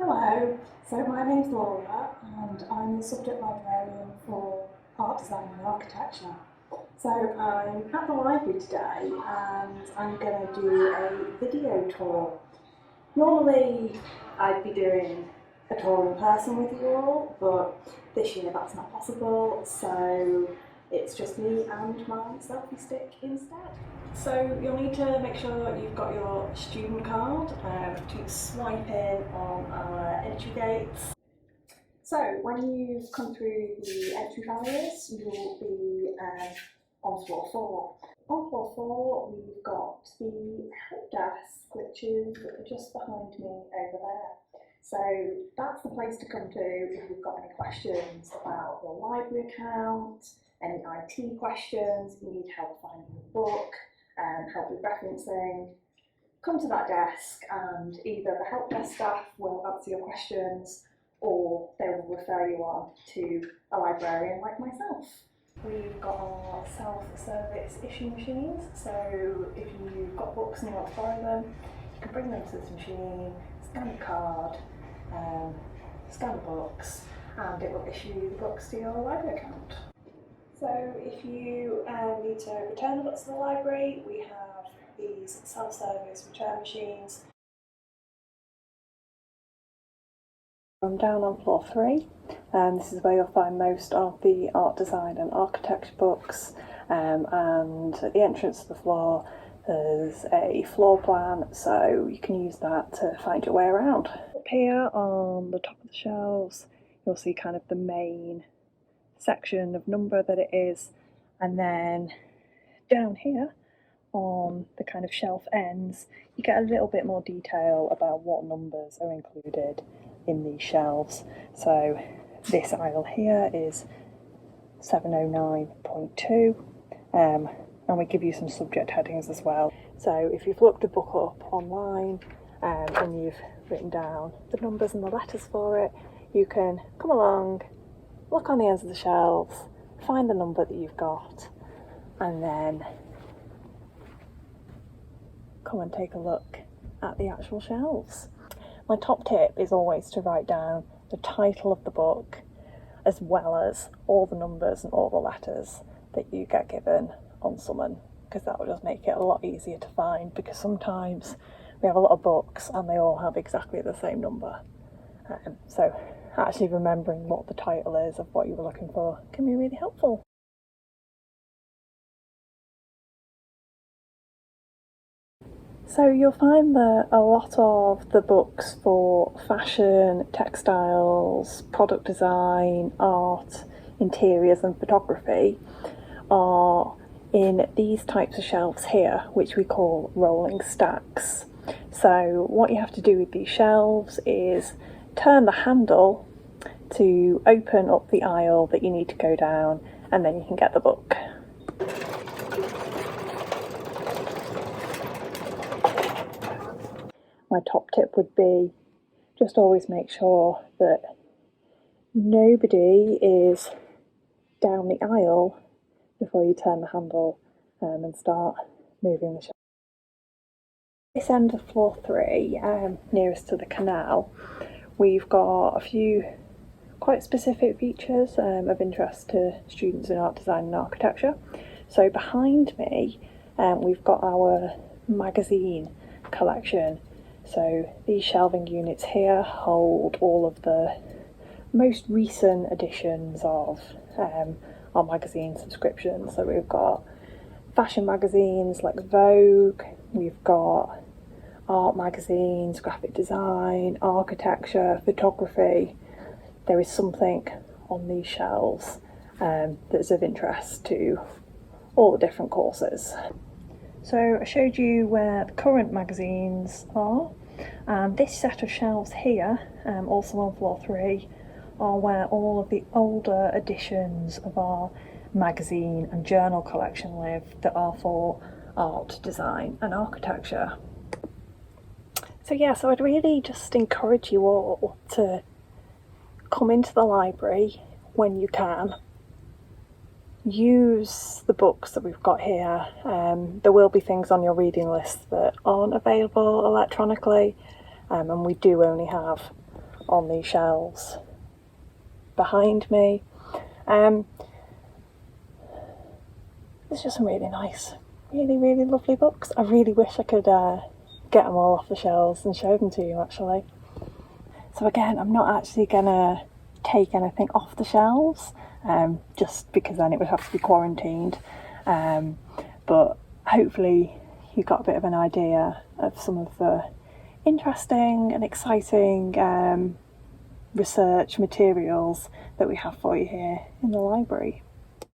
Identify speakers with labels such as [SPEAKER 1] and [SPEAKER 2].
[SPEAKER 1] Hello, so my name's Laura and I'm the subject librarian for art design and architecture. So I'm at the library today and I'm going to do a video tour. Normally I'd be doing a tour in person with you all, but this year that's not possible, so it's just me and my selfie stick instead. So you'll need to make sure you've got your student card to swipe in on our entry gates. So when you've come through the entry barriers, you'll be on floor 4. On floor 4 we've got the help desk, which is just behind me over there. So that's the place to come to if you've got any questions about your library account, any IT questions, if you need help finding the book, help with referencing. Come to that desk and either the help desk staff will answer your questions or they will refer you on to a librarian like myself. We've got our self-service issue machines, so if you've got books and you want to borrow them, you can bring them to this machine, scan your card, scan the books, and it will issue the books to your library account. So if you need to return the books to the library, we have these self-service return machines. I'm down on floor 3, and this is where you'll find most of the art design and architecture books, and at the entrance to the floor there's a floor plan, so you can use that to find your way around. Up here on the top of the shelves you'll see kind of the main section of number that it is, and then down here on the kind of shelf ends you get a little bit more detail about what numbers are included in these shelves. So this aisle here is 709.2, and we give you some subject headings as well. So if you've looked a book up online and you've written down the numbers and the letters for it, you can come along, look on the ends of the shelves, find the number that you've got, and then come and take a look at the actual shelves. My top tip is always to write down the title of the book as well as all the numbers and all the letters that you get given on summon, because that will just make it a lot easier to find, because sometimes we have a lot of books and they all have exactly the same number. So actually remembering what the title is of what you were looking for can be really helpful. So you'll find that a lot of the books for fashion, textiles, product design, art, interiors and photography are in these types of shelves here, which we call rolling stacks. So what you have to do with these shelves is turn the handle to open up the aisle that you need to go down, and then you can get the book. My top tip would be just always make sure that nobody is down the aisle before you turn the handle and start moving the shelf. This end of floor 3, nearest to the canal, we've got a few quite specific features of interest to students in art design and architecture. So behind me we've got our magazine collection. So these shelving units here hold all of the most recent editions of our magazine subscriptions. So we've got fashion magazines like Vogue, we've got art magazines, graphic design, architecture, photography. There is something on these shelves that's of interest to all the different courses. So I showed you where the current magazines are, and this set of shelves here, also on floor 3, are where all of the older editions of our magazine and journal collection live that are for art, design and architecture. So I'd really just encourage you all to come into the library when you can. Use the books that we've got here. There will be things on your reading list that aren't available electronically, and we do only have on these shelves behind me. There's just some really nice, really, really lovely books. I really wish I could get them all off the shelves and show them to you, actually. So again, I'm not actually going to take anything off the shelves, just because then it would have to be quarantined. But hopefully you got a bit of an idea of some of the interesting and exciting research materials that we have for you here in the library.